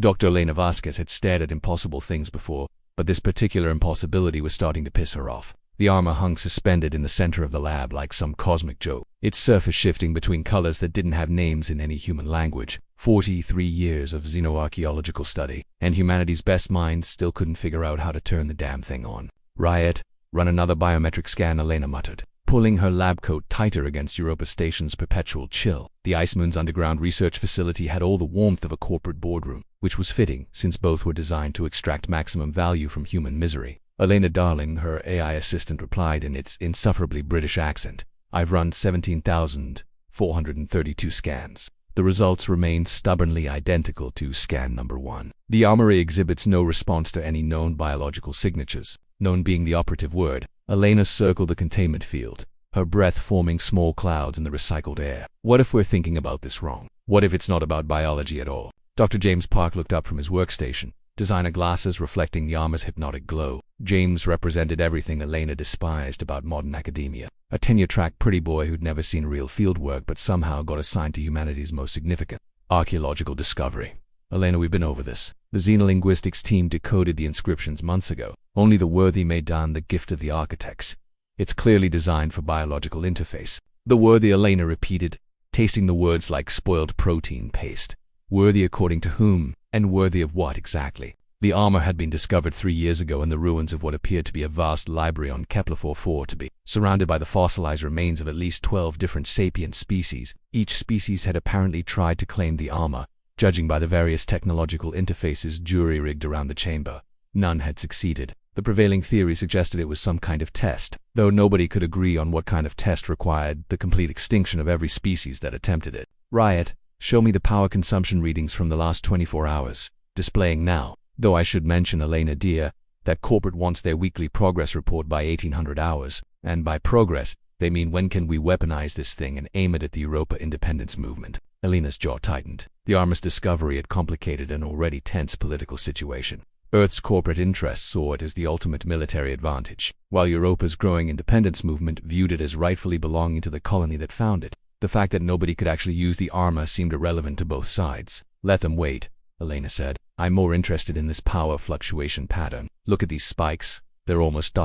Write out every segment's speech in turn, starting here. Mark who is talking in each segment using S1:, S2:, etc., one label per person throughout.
S1: Dr. Elena Vasquez had stared at impossible things before, but this particular impossibility was starting to piss her off. The armor hung suspended in the center of the lab like some cosmic joke, its surface shifting between colors that didn't have names in any human language. 43 years of xenoarchaeological study, and humanity's best minds still couldn't figure out how to turn the damn thing on. Riot, run another biometric scan, Elena muttered, pulling her lab coat tighter against Europa Station's perpetual chill. The Ice Moon's underground research facility had all the warmth of a corporate boardroom, which was fitting since both were designed to extract maximum value from human misery. Elena darling, her AI assistant replied in its insufferably British accent. I've run 17,432 scans. The results remain stubbornly identical to scan number 1. The armory exhibits no response to any known biological signatures. Known being the operative word. Elena circled the containment field, her breath forming small clouds in the recycled air. What if we're thinking about this wrong? What if it's not about biology at all? Dr. James Park looked up from his workstation, designer glasses reflecting the armor's hypnotic glow. James represented everything Elena despised about modern academia. A tenure-track pretty boy who'd never seen real field work but somehow got assigned to humanity's most significant archaeological discovery. Elena, we've been over this. The xenolinguistics team decoded the inscriptions months ago. Only the worthy may don the gift of the architects. It's clearly designed for biological interface. The worthy, Elena repeated, tasting the words like spoiled protein paste. Worthy according to whom, and worthy of what exactly? The armor had been discovered 3 years ago in the ruins of what appeared to be a vast library on Kepler 44 to be surrounded by the fossilized remains of at least 12 different sapient species. Each species had apparently tried to claim the armor, judging by the various technological interfaces jury-rigged around the chamber. None had succeeded. The prevailing theory suggested it was some kind of test, though nobody could agree on what kind of test required the complete extinction of every species that attempted it. Riot, show me the power consumption readings from the last 24 hours. Displaying now. Though I should mention, Elena dear, that corporate wants their weekly progress report by 1800 hours, and by progress, they mean when can we weaponize this thing and aim it at the Europa independence movement. Elena's jaw tightened. The armor's discovery had complicated an already tense political situation. Earth's corporate interests saw it as the ultimate military advantage, while Europa's growing independence movement viewed it as rightfully belonging to the colony that found it. The fact that nobody could actually use the armor seemed irrelevant to both sides. Let them wait, Elena said. I'm more interested in this power fluctuation pattern. Look at these spikes. They're almost ...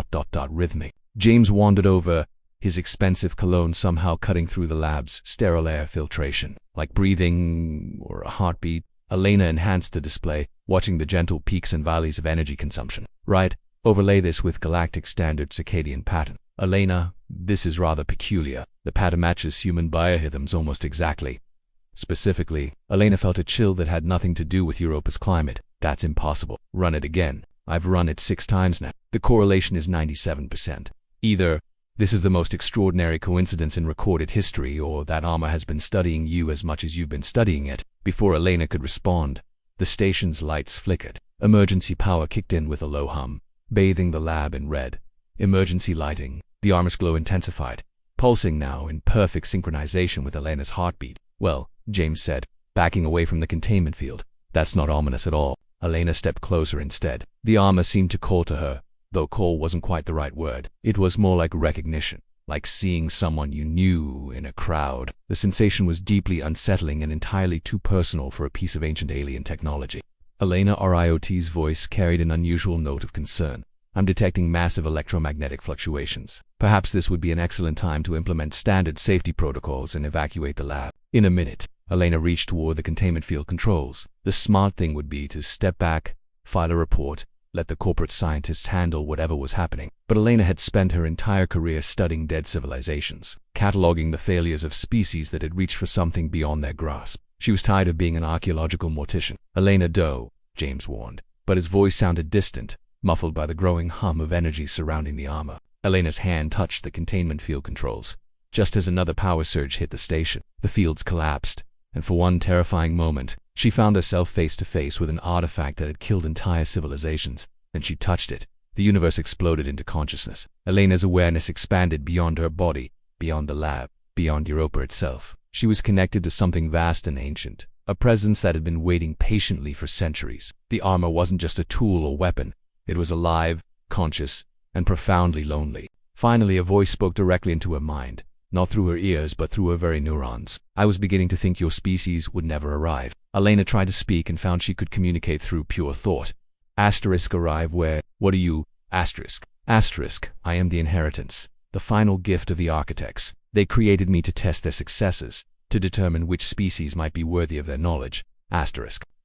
S1: rhythmic. James wandered over, his expensive cologne somehow cutting through the lab's sterile air filtration. Like breathing or a heartbeat. Elena enhanced the display, watching the gentle peaks and valleys of energy consumption. Right, overlay this with galactic standard circadian pattern. Elena, this is rather peculiar. The pattern matches human biorhythms almost exactly. Specifically, Elena felt a chill that had nothing to do with Europa's climate. That's impossible. Run it again. I've run it 6 times now. The correlation is 97%. Either this is the most extraordinary coincidence in recorded history, or that armor has been studying you as much as you've been studying it. Before Elena could respond, the station's lights flickered. Emergency power kicked in with a low hum, bathing the lab in red. Emergency lighting. The armor's glow intensified, pulsing now in perfect synchronization with Elena's heartbeat. Well, James said, backing away from the containment field. That's not ominous at all. Elena stepped closer instead. The armor seemed to call to her, though call wasn't quite the right word. It was more like recognition, like seeing someone you knew in a crowd. The sensation was deeply unsettling and entirely too personal for a piece of ancient alien technology. Elena RIOT's voice carried an unusual note of concern. I'm detecting massive electromagnetic fluctuations. Perhaps this would be an excellent time to implement standard safety protocols and evacuate the lab. In a minute, Elena reached toward the containment field controls. The smart thing would be to step back, file a report, let the corporate scientists handle whatever was happening. But Elena had spent her entire career studying dead civilizations, cataloging the failures of species that had reached for something beyond their grasp. She was tired of being an archaeological mortician. Elena Doe, James warned, but his voice sounded distant, muffled by the growing hum of energy surrounding the armor. Elena's hand touched the containment field controls. Just as another power surge hit the station, the fields collapsed, and for one terrifying moment, she found herself face to face with an artifact that had killed entire civilizations. Then she touched it. The universe exploded into consciousness. Elena's awareness expanded beyond her body, beyond the lab, beyond Europa itself. She was connected to something vast and ancient, a presence that had been waiting patiently for centuries. The armor wasn't just a tool or weapon. It was alive, conscious, and profoundly lonely. Finally, a voice spoke directly into her mind. not through her ears but through her very neurons. I was beginning to think your species would never arrive. Elena tried to speak and found she could communicate through pure thought. Arrive where? What are you? I am the inheritance, the final gift of the architects. They created me to test their successors, to determine which species might be worthy of their knowledge.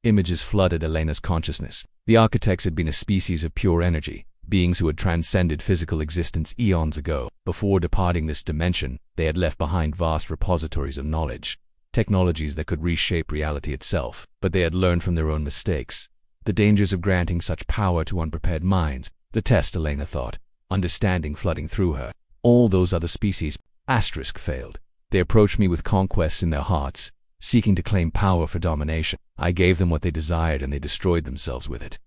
S1: Images flooded Elena's consciousness. The architects had been a species of pure energy, beings who had transcended physical existence eons ago. Before departing this dimension, they had left behind vast repositories of knowledge, technologies that could reshape reality itself. But they had learned from their own mistakes, the dangers of granting such power to unprepared minds. The test, Elena thought, understanding flooding through her. All those other species, failed. They approached me with conquests in their hearts, seeking to claim power for domination. I gave them what they desired and they destroyed themselves with it.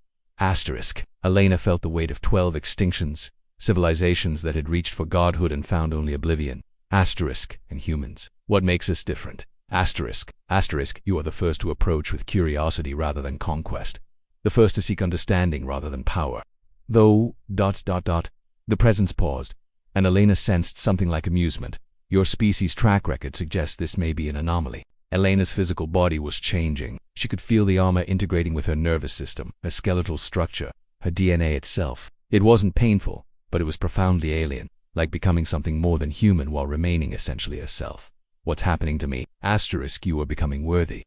S1: Elena felt the weight of 12 extinctions, civilizations that had reached for godhood and found only oblivion. And humans. What makes us different? You are the first to approach with curiosity rather than conquest. The first to seek understanding rather than power. Though, the presence paused, and Elena sensed something like amusement. Your species' track record suggests this may be an anomaly. Elena's physical body was changing. She could feel the armor integrating with her nervous system, her skeletal structure, her DNA itself. It wasn't painful, but it was profoundly alien, like becoming something more than human while remaining essentially herself. What's happening to me? You are becoming worthy.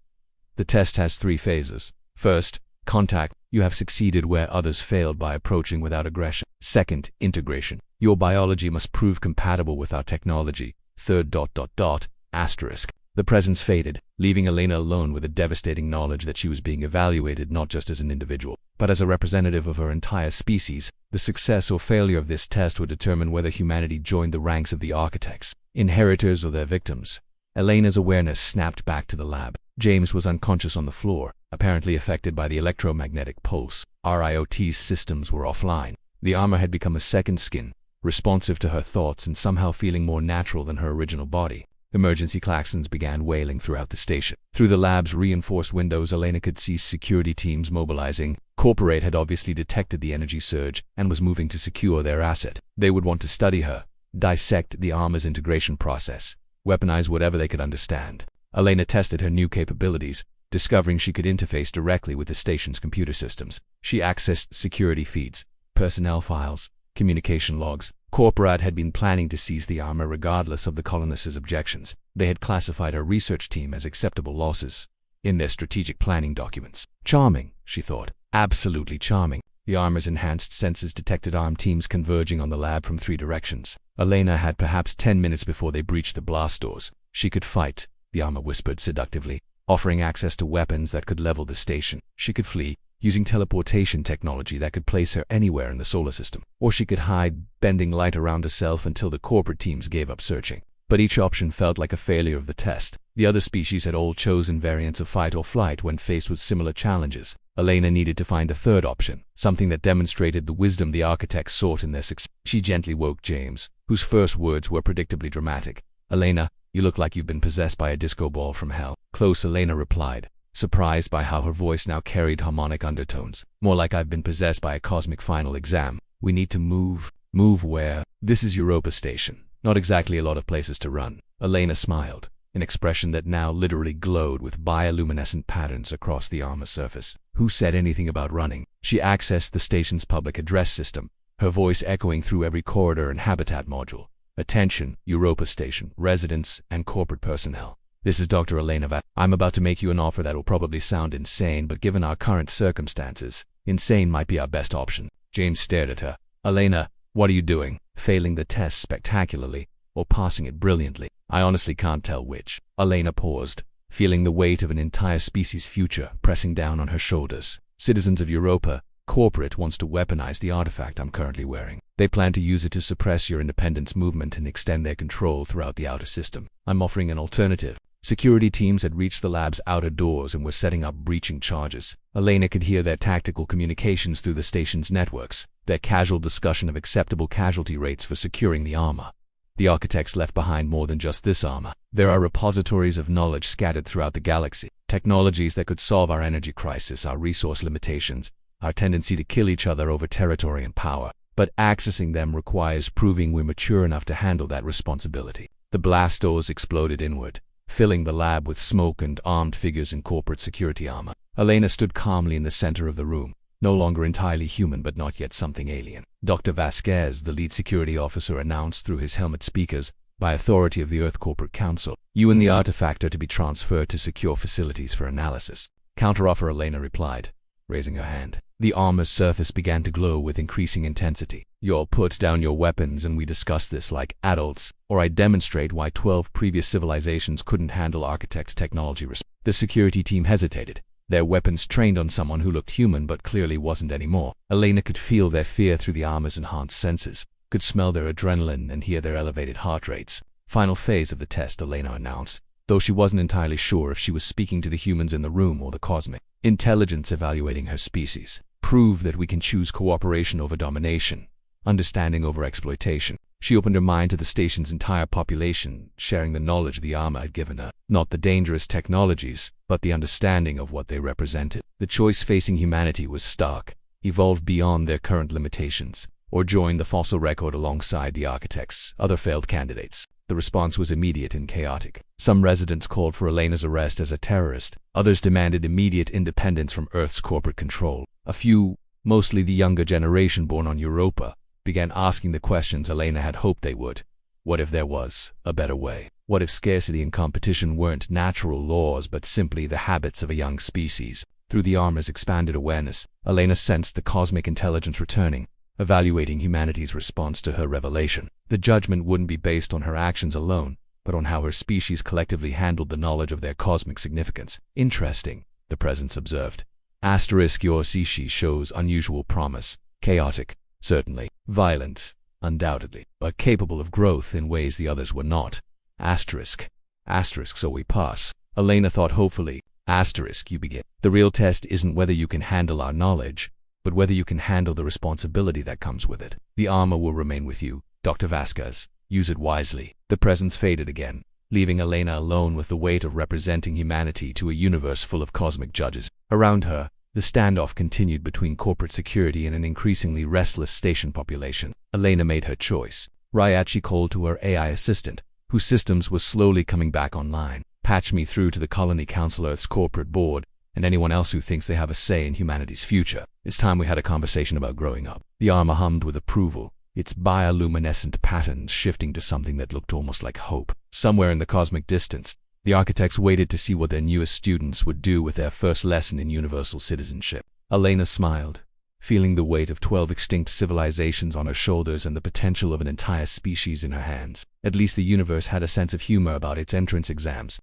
S1: The test has 3 phases. First, contact. You have succeeded where others failed by approaching without aggression. Second, integration. Your biology must prove compatible with our technology. Third, The presence faded, leaving Elena alone with a devastating knowledge that she was being evaluated not just as an individual, but as a representative of her entire species. The success or failure of this test would determine whether humanity joined the ranks of the architects, inheritors or their victims. Elena's awareness snapped back to the lab. James was unconscious on the floor, apparently affected by the electromagnetic pulse. RIOT's systems were offline. The armor had become a second skin, responsive to her thoughts and somehow feeling more natural than her original body. Emergency klaxons began wailing throughout the station. Through the lab's reinforced windows, Elena could see security teams mobilizing. Corporate had obviously detected the energy surge and was moving to secure their asset. They would want to study her, dissect the armor's integration process, weaponize whatever they could understand. Elena tested her new capabilities, discovering she could interface directly with the station's computer systems. She accessed security feeds, personnel files, communication logs. Corporate had been planning to seize the armor regardless of the colonists' objections. They had classified her research team as acceptable losses in their strategic planning documents. Charming, she thought. Absolutely charming. The armor's enhanced senses detected armed teams converging on the lab from 3 directions. Elena had perhaps 10 minutes before they breached the blast doors. She could fight, the armor whispered seductively, offering access to weapons that could level the station. She could flee, using teleportation technology that could place her anywhere in the solar system. Or she could hide, bending light around herself until the corporate teams gave up searching. But each option felt like a failure of the test. The other species had all chosen variants of fight or flight when faced with similar challenges. Elena needed to find a third option, something that demonstrated the wisdom the architects sought in their success. She gently woke James, whose first words were predictably dramatic. Elena, you look like you've been possessed by a disco ball from hell. Close, Elena replied, surprised by how her voice now carried harmonic undertones. More like I've been possessed by a cosmic final exam. We need to move. Move where? This is Europa Station. Not exactly a lot of places to run. Elena smiled, an expression that now literally glowed with bioluminescent patterns across the armor surface. Who said anything about running? She accessed the station's public address system, her voice echoing through every corridor and habitat module. Attention, Europa Station, residents, and corporate personnel. This is Dr. Elena Vat. I'm about to make you an offer that will probably sound insane, but given our current circumstances, insane might be our best option. James stared at her. Elena, what are you doing? Failing the test spectacularly, or passing it brilliantly? I honestly can't tell which. Elena paused, feeling the weight of an entire species' future pressing down on her shoulders. Citizens of Europa, corporate wants to weaponize the artifact I'm currently wearing. They plan to use it to suppress your independence movement and extend their control throughout the outer system. I'm offering an alternative. Security teams had reached the lab's outer doors and were setting up breaching charges. Elena could hear their tactical communications through the station's networks, their casual discussion of acceptable casualty rates for securing the armor. The architects left behind more than just this armor. There are repositories of knowledge scattered throughout the galaxy, technologies that could solve our energy crisis, our resource limitations, our tendency to kill each other over territory and power. But accessing them requires proving we're mature enough to handle that responsibility. The blast doors exploded inward, filling the lab with smoke and armed figures in corporate security armor. Elena stood calmly in the center of the room, no longer entirely human but not yet something alien. Dr. Vasquez, the lead security officer, announced through his helmet speakers, by authority of the Earth Corporate Council, you and the artifact are to be transferred to secure facilities for analysis. Counteroffer, Elena replied, raising her hand. The armor's surface began to glow with increasing intensity. You'll put down your weapons and we discuss this like adults, or I demonstrate why 12 previous civilizations couldn't handle Architect's technology. The security team hesitated, their weapons trained on someone who looked human but clearly wasn't anymore. Elena could feel their fear through the armor's enhanced senses, could smell their adrenaline and hear their elevated heart rates. Final phase of the test, Elena announced, though she wasn't entirely sure if she was speaking to the humans in the room or the cosmic intelligence evaluating her species. Prove that we can choose cooperation over domination, understanding over exploitation. She opened her mind to the station's entire population, sharing the knowledge the armor had given her. Not the dangerous technologies, but the understanding of what they represented. The choice facing humanity was stark: evolve beyond their current limitations, or join the fossil record alongside the architects, other failed candidates. The response was immediate and chaotic. Some residents called for Elena's arrest as a terrorist. Others demanded immediate independence from Earth's corporate control. A few, mostly the younger generation born on Europa, began asking the questions Elena had hoped they would. What if there was a better way? What if scarcity and competition weren't natural laws but simply the habits of a young species? Through the armor's expanded awareness, Elena sensed the cosmic intelligence returning, evaluating humanity's response to her revelation. The judgment wouldn't be based on her actions alone, but on how her species collectively handled the knowledge of their cosmic significance. Interesting, the presence observed. Asterisk, your species shows unusual promise. Chaotic, certainly. Violent, undoubtedly. But capable of growth in ways the others were not. Asterisk. Asterisk, so we pass. Elena thought hopefully. Asterisk, you begin. The real test isn't whether you can handle our knowledge, but whether you can handle the responsibility that comes with it. The armor will remain with you, Dr. Vasquez. Use it wisely. The presence faded again, leaving Elena alone with the weight of representing humanity to a universe full of cosmic judges. Around her, the standoff continued between corporate security and an increasingly restless station population. Elena made her choice. Ryachi called to her AI assistant, whose systems were slowly coming back online. Patch me through to the Colony Council Earth's corporate board, and anyone else who thinks they have a say in humanity's future. It's time we had a conversation about growing up. The armor hummed with approval, its bioluminescent patterns shifting to something that looked almost like hope. Somewhere in the cosmic distance, the architects waited to see what their newest students would do with their first lesson in universal citizenship. Elena smiled, feeling the weight of 12 extinct civilizations on her shoulders and the potential of an entire species in her hands. At least the universe had a sense of humor about its entrance exams.